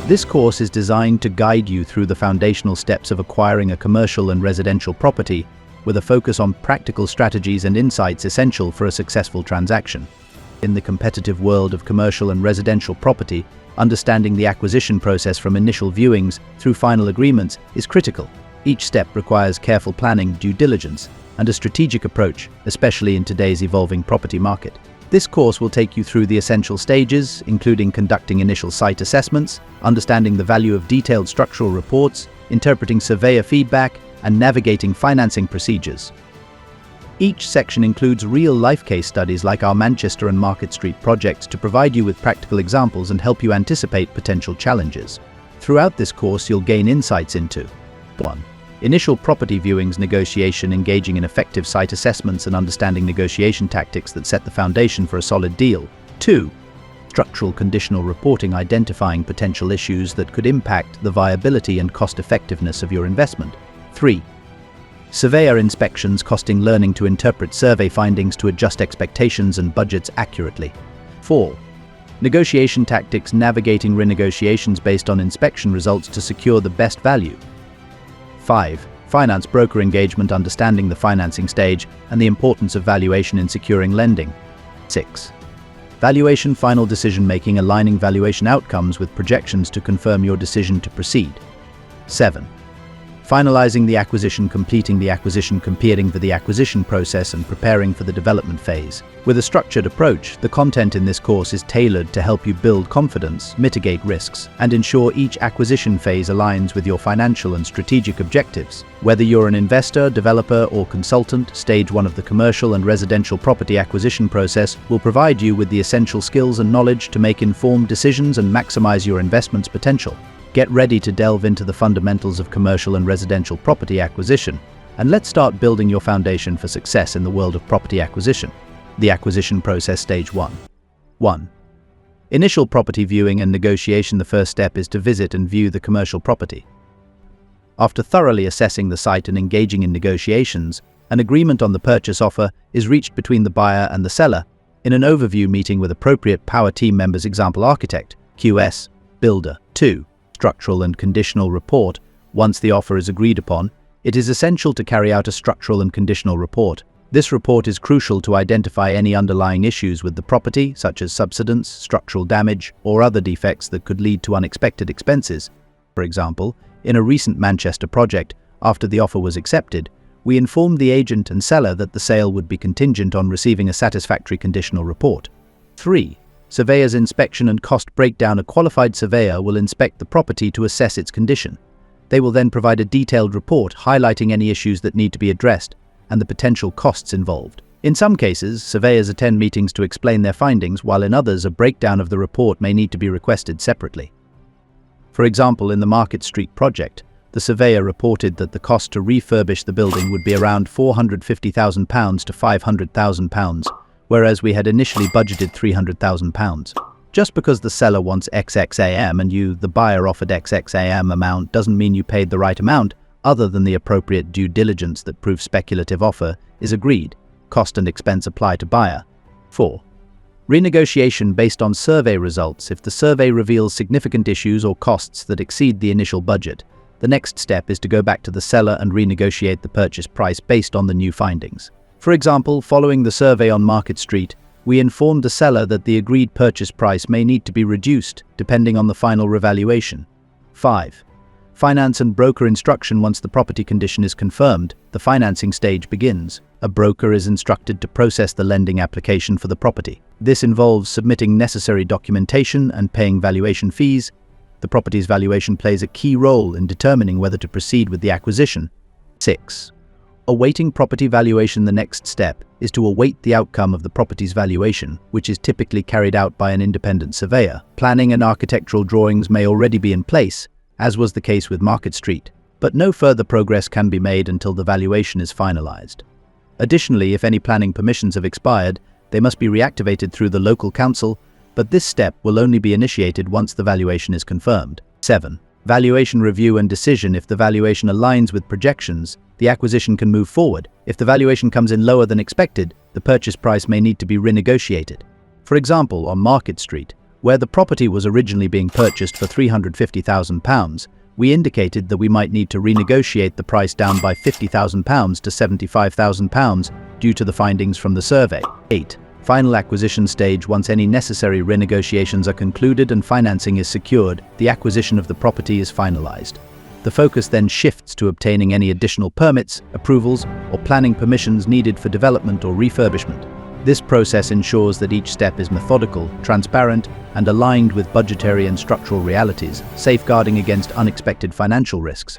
This course is designed to guide you through the foundational steps of acquiring a commercial and residential property, with a focus on practical strategies and insights essential for a successful transaction. In the competitive world of commercial and residential property, understanding the acquisition process from initial viewings through final agreements is critical. Each step requires careful planning, due diligence, and a strategic approach, especially in today's evolving property market. This course will take you through the essential stages, including conducting initial site assessments, understanding the value of detailed structural reports, interpreting surveyor feedback, and navigating financing procedures. Each section includes real-life case studies like our Manchester and Market Street projects to provide you with practical examples and help you anticipate potential challenges. Throughout this course, you'll gain insights into 1. Initial property viewings, negotiation, engaging in effective site assessments and understanding negotiation tactics that set the foundation for a solid deal. 2. Structural conditional reporting, identifying potential issues that could impact the viability and cost-effectiveness of your investment. 3. Surveyor inspections, costing, learning to interpret survey findings to adjust expectations and budgets accurately. 4. Negotiation tactics, navigating renegotiations based on inspection results to secure the best value. 5. Finance broker engagement, understanding the financing stage and the importance of valuation in securing lending. 6. Valuation, final decision-making, aligning valuation outcomes with projections to confirm your decision to proceed. 7. Finalizing the acquisition, completing the acquisition, preparing for the acquisition process and preparing for the development phase. With a structured approach, the content in this course is tailored to help you build confidence, mitigate risks, and ensure each acquisition phase aligns with your financial and strategic objectives. Whether you're an investor, developer, or consultant, Stage 1 of the commercial and residential property acquisition process will provide you with the essential skills and knowledge to make informed decisions and maximize your investment's potential. Get ready to delve into the fundamentals of commercial and residential property acquisition, and let's start building your foundation for success in the world of property acquisition. The acquisition process, Stage 1. 1. Initial property viewing and negotiation. The first step is to visit and view the commercial property. After thoroughly assessing the site and engaging in negotiations, an agreement on the purchase offer is reached between the buyer and the seller in an overview meeting with appropriate power team members, example architect, QS, builder. 2. Structural and conditional report. Once the offer is agreed upon, it is essential to carry out a structural and conditional report. This report is crucial to identify any underlying issues with the property, such as subsidence, structural damage, or other defects that could lead to unexpected expenses. For example, in a recent Manchester project, after the offer was accepted, we informed the agent and seller that the sale would be contingent on receiving a satisfactory conditional report. 3. Surveyor's inspection and cost breakdown. A qualified surveyor will inspect the property to assess its condition. They will then provide a detailed report highlighting any issues that need to be addressed and the potential costs involved. In some cases, surveyors attend meetings to explain their findings, while in others, a breakdown of the report may need to be requested separately. For example, in the Market Street project, the surveyor reported that the cost to refurbish the building would be around £450,000 to £500,000, whereas we had initially budgeted £300,000. Just because the seller wants XXAM and you, the buyer, offered XXAM amount doesn't mean you paid the right amount, other than the appropriate due diligence that proves speculative offer is agreed. Cost and expense apply to buyer. 4. Renegotiation based on survey results. If the survey reveals significant issues or costs that exceed the initial budget, the next step is to go back to the seller and renegotiate the purchase price based on the new findings. For example, following the survey on Market Street, we informed the seller that the agreed purchase price may need to be reduced depending on the final revaluation. 5. Finance and broker instruction. Once the property condition is confirmed, the financing stage begins. A broker is instructed to process the lending application for the property. This involves submitting necessary documentation and paying valuation fees. The property's valuation plays a key role in determining whether to proceed with the acquisition. 6. Awaiting property valuation. The next step is to await the outcome of the property's valuation, which is typically carried out by an independent surveyor. Planning and architectural drawings may already be in place, as was the case with Market Street, but no further progress can be made until the valuation is finalized. Additionally, if any planning permissions have expired, they must be reactivated through the local council, but this step will only be initiated once the valuation is confirmed. 7. Valuation review and decision. If the valuation aligns with projections, the acquisition can move forward. If the valuation comes in lower than expected, the purchase price may need to be renegotiated. For example, on Market Street, Where the property was originally being purchased for £350,000, we indicated that we might need to renegotiate the price down by £50,000 to £75,000 due to the findings from the survey. 8. Final acquisition stage. Once any necessary renegotiations are concluded and financing is secured, the acquisition of the property is finalized. The focus then shifts to obtaining any additional permits, approvals, or planning permissions needed for development or refurbishment. This process ensures that each step is methodical, transparent, and aligned with budgetary and structural realities, safeguarding against unexpected financial risks.